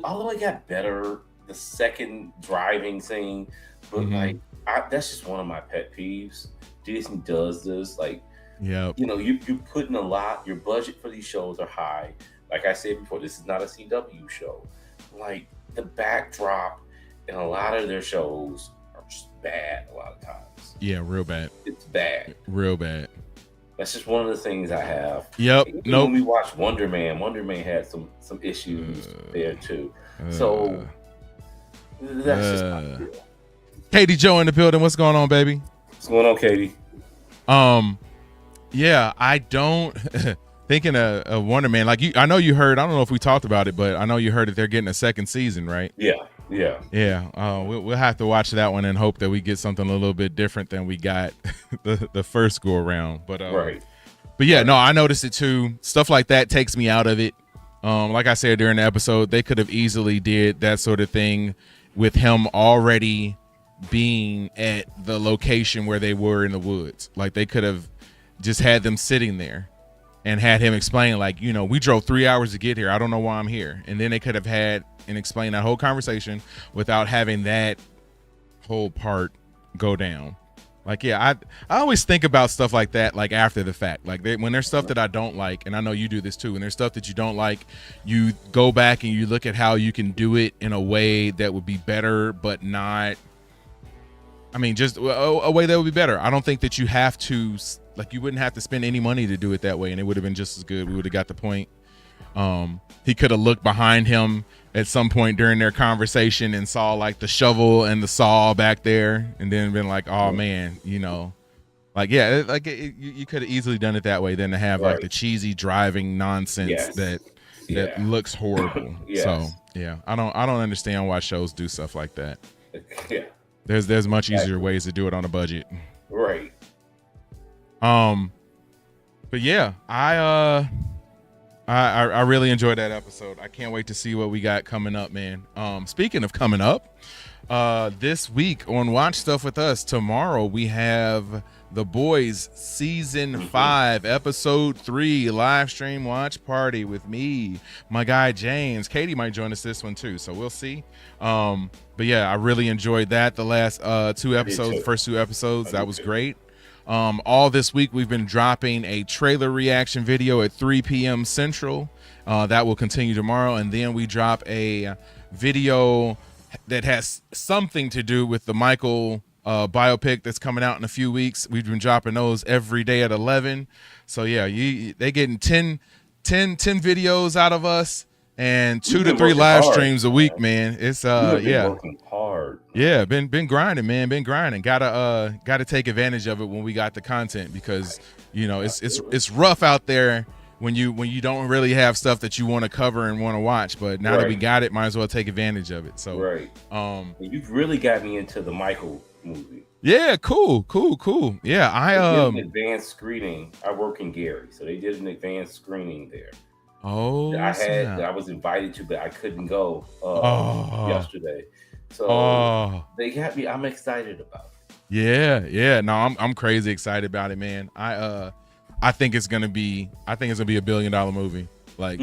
although it got better, the second driving scene, but that's just one of my pet peeves. Disney does this, like, you put in a lot. Your budget for these shows are high. Like I said before, this is not a CW show. Like, the backdrop in a lot of their shows are just bad a lot of times. Yeah, real bad. It's bad. Real bad. That's just one of the things I have. Yep. When we watched Wonder Man had some issues there too. So that's just not real. Katie Joe in the building. What's going on, baby? What's going on, Katie? Yeah, I don't thinking of Wonder Man. Like, I know you heard. I don't know if we talked about it, but I know you heard that they're getting a second season, right? Yeah. We'll have to watch that one and hope that we get something a little bit different than we got the first go around. But right. But yeah, no, I noticed it too. Stuff like that takes me out of it. Like I said during the episode, they could have easily did that sort of thing with him already being at the location where they were in the woods. Like, they could have just had them sitting there and had him explain, like, we drove 3 hours to get here. I don't know why I'm here. And then they could have had and explained that whole conversation without having that whole part go down. Like, yeah, I always think about stuff like that, like, after the fact. Like, when there's stuff that I don't like, and I know you do this too, when there's stuff that you don't like, you go back and you look at how you can do it in a way that would be better, but not, just a way that would be better. I don't think that you have to, like, you wouldn't have to spend any money to do it that way, and it would have been just as good. We would have got the point. He could have looked behind him at some point during their conversation and saw, like, the shovel and the saw back there, and then been like, oh man, like, yeah, like, you could have easily done it that way than to have like the cheesy driving nonsense that looks horrible. So yeah, I don't understand why shows do stuff like that. Yeah, there's much easier ways to do it on a budget. Right. But yeah, I really enjoyed that episode. I can't wait to see what we got coming up, man. Speaking of coming up, this week on Watch Stuff With Us, tomorrow we have The Boys Season 5, Episode 3, live stream watch party with me, my guy James. Katie might join us this one too, so we'll see. But yeah, I really enjoyed that. The last first two episodes, that was great. All this week we've been dropping a trailer reaction video at 3 p.m. Central. That will continue tomorrow, and then we drop a video that has something to do with the Michael biopic that's coming out in a few weeks. We've been dropping those every day at 11. So yeah, they getting 10 videos out of us and 2 to 3 live streams a week, man. It's working hard. Yeah, been grinding, man. Been grinding. Gotta take advantage of it when we got the content, because it's rough out there when you don't really have stuff that you want to cover and want to watch. But now that we got it, might as well take advantage of it. So you've really got me into the Michael movie. Yeah, cool. Yeah, I did an advanced screening. I work in Gary, so they did an advanced screening there. Oh, that I was invited to, but I couldn't go yesterday. So they got me. I'm excited about it. Yeah. No, I'm crazy excited about it, man. I think it's gonna be a $1 billion movie. Like,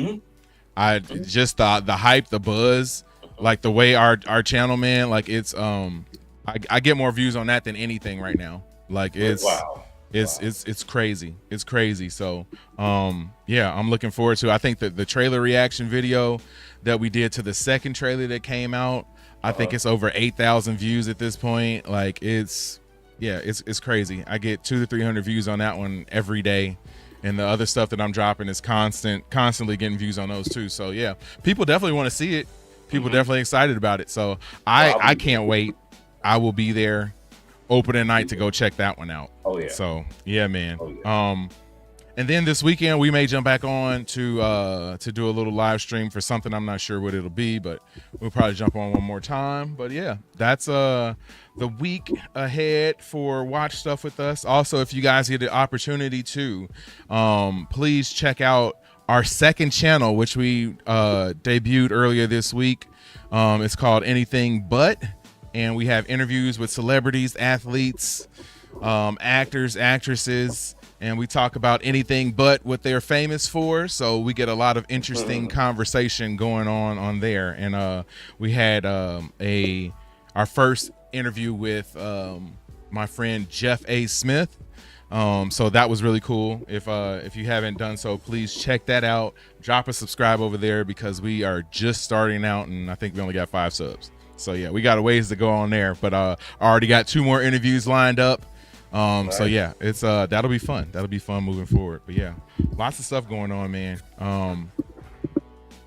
I just thought the hype, the buzz, like the way our channel, man, like it's I get more views on that than anything right now. Like, it's it's crazy. It's crazy. So yeah, I'm looking forward to it. I think that the trailer reaction video that we did to the second trailer that came out, I think it's over 8,000 views at this point. Like, it's crazy. I get 200 to 300 views on that one every day, and the other stuff that I'm dropping is constantly getting views on those too. So yeah, people definitely want to see it. people definitely excited about it. So I can't wait. I will be there opening night to go check that one out. Oh yeah. So yeah, man. Oh, yeah. And then this weekend we may jump back on to do a little live stream for something. I'm not sure what it'll be, but we'll probably jump on one more time. But yeah, that's the week ahead for Watch Stuff with Us. Also, if you guys get the opportunity to, please check out our second channel, which we debuted earlier this week. It's called Anything But, and we have interviews with celebrities, athletes, actors, actresses, and we talk about anything but what they're famous for. So we get a lot of interesting conversation going on there. And we had our first interview with my friend Jeff A. Smith. So that was really cool. If you haven't done so, please check that out. Drop a subscribe over there because we are just starting out, and I think we only got 5 subs. So yeah, we got a ways to go on there. But I already got 2 more interviews lined up. So yeah, it's that'll be fun. That'll be fun moving forward. But yeah, lots of stuff going on, man.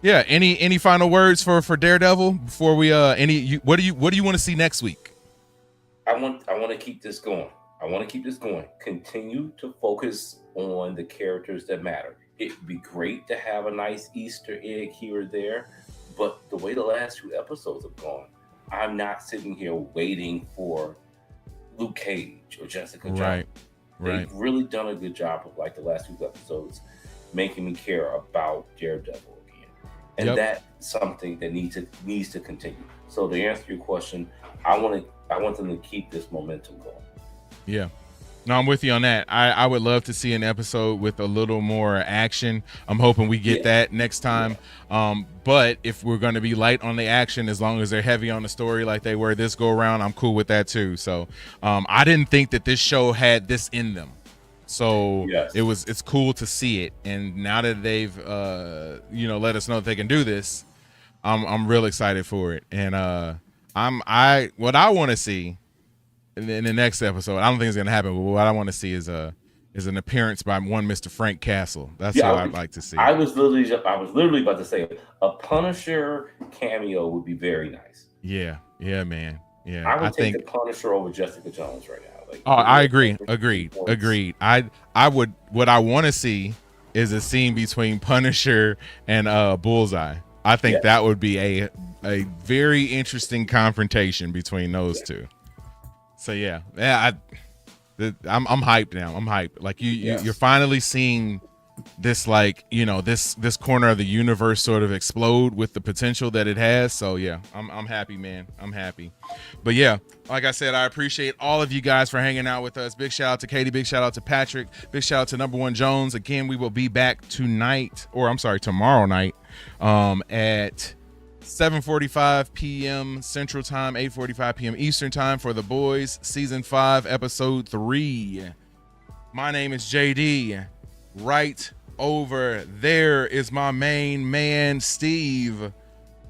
Yeah, any final words for Daredevil before we what do you want to see next week? I want to keep this going. Continue to focus on the characters that matter. It'd be great to have a nice Easter egg here or there, but the way the last 2 episodes have gone, I'm not sitting here waiting for Luke Cage or Jessica Jones. Right. They've really done a good job of, like, the last 2 episodes making me care about Daredevil again. And that's something that needs to continue. So to answer your question, I want them to keep this momentum going. Yeah. No, I'm with you on that. I would love to see an episode with a little more action. I'm hoping we get that next time. But if we're going to be light on the action, as long as they're heavy on the story like they were this go around, I'm cool with that too. So I didn't think that this show had this in them. So it's cool to see it. And now that they've let us know that they can do this, I'm real excited for it. And what I want to see in the next episode, I don't think it's gonna happen, but what I want to see is an appearance by one Mr. Frank Castle. That's what I'd like to see. I was literally about to say a Punisher cameo would be very nice. Yeah, man. Yeah, I would take the Punisher over Jessica Jones right now. Like, I agree. Agreed. I would. What I want to see is a scene between Punisher and Bullseye. I think that would be a very interesting confrontation between those two. So I'm hyped now. I'm hyped. Like you're finally seeing this, like, this corner of the universe sort of explode with the potential that it has. So yeah, I'm happy, man. I'm happy. But yeah, like I said, I appreciate all of you guys for hanging out with us. Big shout out to Katie. Big shout out to Patrick. Big shout out to Number One Jones. Again, we will be back tomorrow night, at 7:45 p.m. Central Time, 8:45 p.m. Eastern Time for The Boys Season 5, Episode 3. My name is JD. Right over there is my main man, Steve.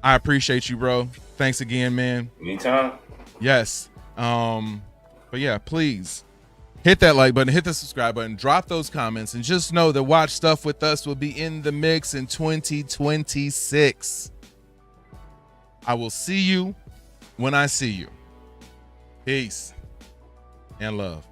I appreciate you, bro. Thanks again, man. Anytime. Yes. But yeah, please hit that like button, hit the subscribe button, drop those comments, and just know that Watch Stuff with Us will be in the mix in 2026. I will see you when I see you. Peace and love.